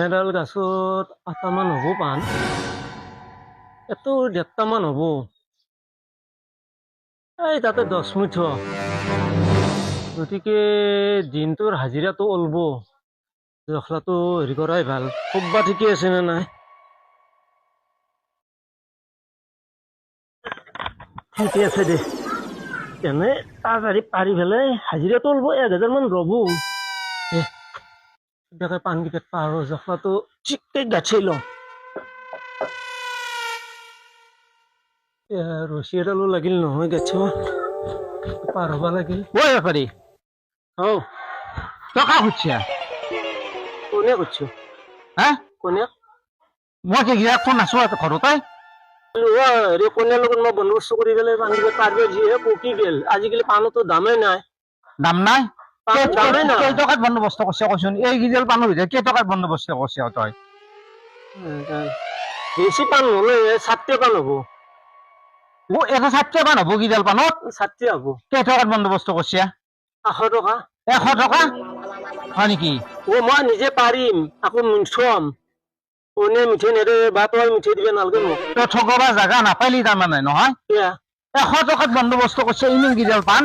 এডাল গাছত 8টামান হ'ব পাণ। এতো 1.5টামান হ'ব। এই তাতে 10 মুঠ। গতিকে দিনটোৰ হাজিৰাটো ওলব। জখলাটো হেৰি কৰাই ভাল। খুববা ঠিকে আছে নে নাই? ঠিকে আছে দে। এনে তাড়াতাড়ি পাৰি পেলাই হাজিৰাটো ওলব, 1000মান ৰ'ব। দেখে পাণকেইটাত পাৰ জখলাটো ঠিককৈ গাঁঠি লওঁ। ৰছী এডালো লাগিল নহয় গাঁঠিব, পাৰ হ'ব লাগিল। ঐ বেপাৰী অঁ, টকা খুজিছা কোনে কৰিছো? হা? কোনে? মই কি গিৰাক ফোন নাছো ঘৰতে। হেৰি কোনেৰ লগত মই বন্দবস্ত কৰি পেলাই পাণকেইটা পাৰবে যিহে পকি গেল। আজিকালি পাণতো দামেই নাই। দাম নাই? পাণ দামেই নাই। কেইটকাত বন্দবস্ত কৰিছে কচোন? এইকেইডাল পাণৰ ভিতৰত কেইটকাত বন্দবস্ত কৰিছে তই? বেছি পাণ নহ'লে 60 পাণ হ'ব। এটা 60 পাণ হ'ব কিডাল পাণত? 60 হ'ব। কেইটকাত বন্দবস্ত কৰিছে? 100 টকা। 100 টকা হয় নেকি? মই নিজে পাৰিম, আকৌ থম। কোনে মিঠাই নেদে বা তই মিঠাই দিব নালাগে মোক। তই ঠগবা জাগা নাপালি তাৰমানে নহয়? 100 টকাত বন্দবস্ত কৰিছে ইমান কিডাল পাণ?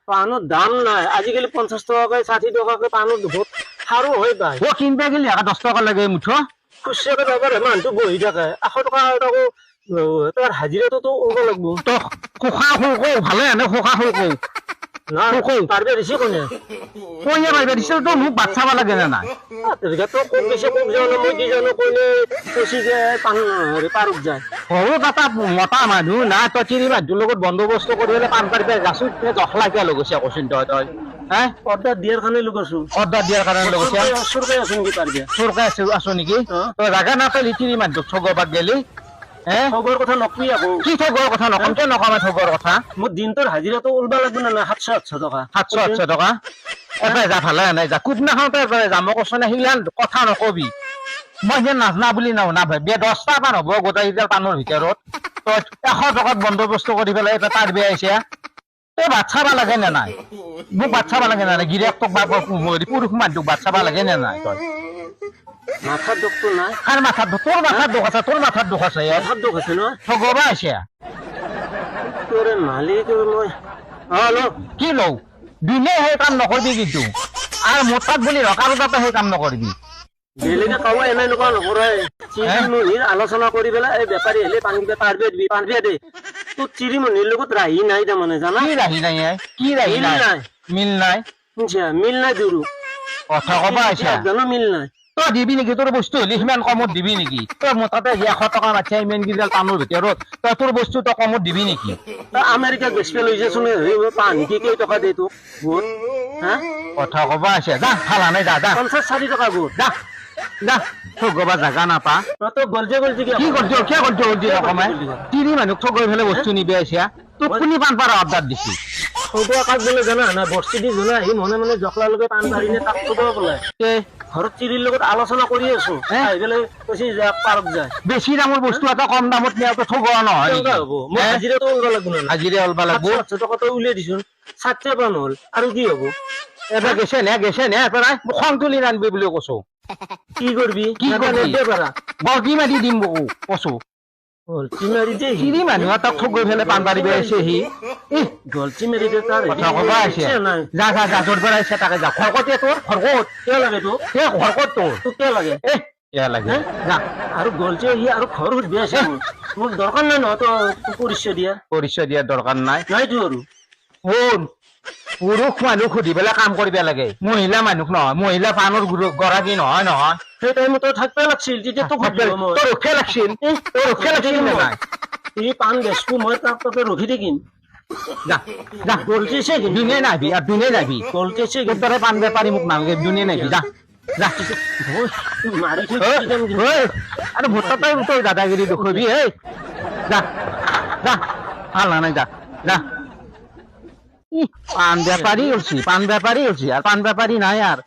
পাণৰ দাম নাই। আজিকালি 50 টকাকৈ 60 টকাকৈ পাণৰ বহুত সাৰো হয় পায়। কিনবা গেলি 10 টকা লাগে মুঠো। খুচীয়াকৈ যাব পাৰে, মানুহটো বহি থাকে। 100 টকা আকৌ তোৰ হাজিৰাটোতো ওলব লাগিব। তই খোখা শুকো ভালে আনে খোখা শুকো পাৰবে দিছে কোনে? কইয়া পাৰিবা দিছে তই মোক বাট চাব লাগে নে নাই? তই ক'ত গৈছে ক'ত যাওঁ মই কি জানো, কোনে কৈছে যে পাণ পাৰত যায়। সৰু এটা মতা মানুহ নাই, তই তিৰি মানুহটোৰ লগত বন্দবস্ত কৰি পেলাই পাণ পাৰিবা গাছত জখলা কিয় লগৈছে কচোন তই? হে? অৰ্ডাৰ দিয়াৰ কাৰণে লগাইছো। অৰ্ডাৰ দিয়াৰ কাৰণে লগৈছে? চৰকাৰী আছো নেকি পাৰবে? চৰকাৰে আছো নেকি? তই জাগা নাপালি তিৰি মানুহটোক ঠগবাত গেলি? ঠগৰ কথা নকবি আকৌ। কি ঠগৰ কথা নকম? কিয় নকম ঠগৰ কথা? মোৰ দিনটোৰ হাজিৰাটো ওলবা লাগিব না নাই? 700 টকা। 700 টকা? এবাৰ যা ভালে নাই যা। কোনদিনাখন তই যাম কৈছ নে সিগিলান কথা নকবি। মই যে নাজনা বুলি নাভাবি 10টা পাণ হ'ব গোটেইকেইডাল পাণৰ ভিতৰত। তই 100 টকাত বন্দবস্ত কৰি পেলাই এটা তাৰ বিয়া আহিছে। এই বাট চাবা লাগে নে নাই? মোক বাট চাবা লাগে নে নাই? গিৰিয়েকটোক বা পুৰুষ মানুহটোক বাট চাবা লাগে নে নাই তই? মাথাৰ দুখটো নাই। কাৰ মাথাৰ দুখ? তোৰ মাথাৰ দুখ আছে, তোৰ মাথাৰ দুখ আছে। মাথাৰ দুখ আছে নহয়? ঠগবা আহিছে। তোৰ মালিক মই কি লওঁ? দিনে সেই কাম নকৰিবি কিন্তু। আৰু মোৰ তাত বুলি ৰকাৰো তাতে সেই কাম নকৰিবি। বেলেগে কব এনেকুৱা নকৰে। চিৰিমনিৰ আলোচনা কৰি পেলাই এই বেপাৰী আহিলে পাণকেইটা পাৰবে দিবি, পাৰবে দে। তোৰ চিৰিমনিৰ লগত ৰাহি নাই তাৰমানে, জানা? কি ৰাহি নাই? কি ৰাহি মিল নাই? নাই। মিল নাই? শুনছা? মিল নাই দুৰু। কথা কবা আহিছে। জানো মিল নাই। তই দিবি নেকি? তোৰ বস্তু হলি সিমান কমত দিবি নেকি? তই মোৰ তাতে 100 টকা মাতিছে ইমান কেইডাল পাণৰ ভিতৰত, তই তোৰ বস্তু তই কমত দিবি নেকি? তই আমেৰিকাত বেচবা লৈ যাচোন, পাণ কি কেইটকা দে তোক গোট? হা? কথা কবা আহিছে। যা ভাল নাই যা যা 50-60 টকা গোট। যা যা ঠগবা জাগা নাপা। তই গলজে গলজি কি কৰিছ? কিয় কৰিছ অকমাই? তিৰি মানুহক ঠগৈ পেলাই বস্তু নিবি আহিছে। তোক কোনি পাণ পাৰা অৰ্ডাৰ দিছি? সৌটো কাক বোলে জানা না? বস্তি দি জনা আহি মনে মনে জখলালৈকে পাণ পাৰিনে তাক খোদা বোলে। ঘৰত চিৰিৰ লগত আলোচনা কৰি আছো, আহি পেলাই কৈছে যে পাৰত যায়। বেছি দামৰ বস্তু এটা কম দামত নিয়াটো ঠগোৱা নহয় নেকি? হ'ব মই হাজিৰাটো ওলব লাগিব না? হাজিৰা ওলবা লাগব। 700 টকা তই উলিয়াই দিছোন, 60 পাণ হ'ল আৰু কি হ'ব? এবাৰ গেছে নে পেলাই মোক খং তুলি নানবি বুলি কৈছো। কি কৰবি? কি কৰবি? বগী মাৰি দিম কৈছো। গলচি মাৰি দে। চিৰি মানুহ তাক ঠগৈ পেলাই পাণ পাৰিব আহিছে সি। গলচি মাৰি দে তাৰ কথা কবা আহিছে। যা যা যা তোৰ পৰা আহিছে তাকে যা। খৰকতে তোৰ খৰকত কিয় লাগে তোক? খৰকত তোৰ তোক কিয় লাগে? কিয় লাগে? যা আৰু গলচি আহি আৰু ঘৰ সুধি আছে মোক দৰকাৰ নাই নহয় তই পৰিচয় দিয়া। পৰিচয় দিয়াৰ দৰকাৰ নাই। নাইতো আৰু শুন, পুৰুষ মানুহ সুধি পেলাই কাম কৰিব লাগে, মহিলা মানুহ নহয়। মহিলা পাণৰ গৰাকী নহয় নহয়। সেই টাইমত তই থাকিব লাগিছিল, তেতিয়া তোক সুধিব মই। তোৰ ৰখিয়া লাগিছিল নে নাই? এই পাণ বেচবো মই তাক তাতে ৰখি থাকিম। যা যা গলচিছে দুনে নাহিবি আৰু দুনে নাহিবি। গলচিছে তোৰ দৰে পাণ বেপাৰী মোক নালাগে, দুনে নাহিবি। যা যা মাৰি থৈ আৰু ভোটতে তই দাদাগিৰি দেখুৱাবি। যা যা ভাল নাই যা যা। পাণ বেপাৰী উঠছি, পাণ বেপাৰী উঠছি আৰ পাণ বেপাৰী নাই আৰ।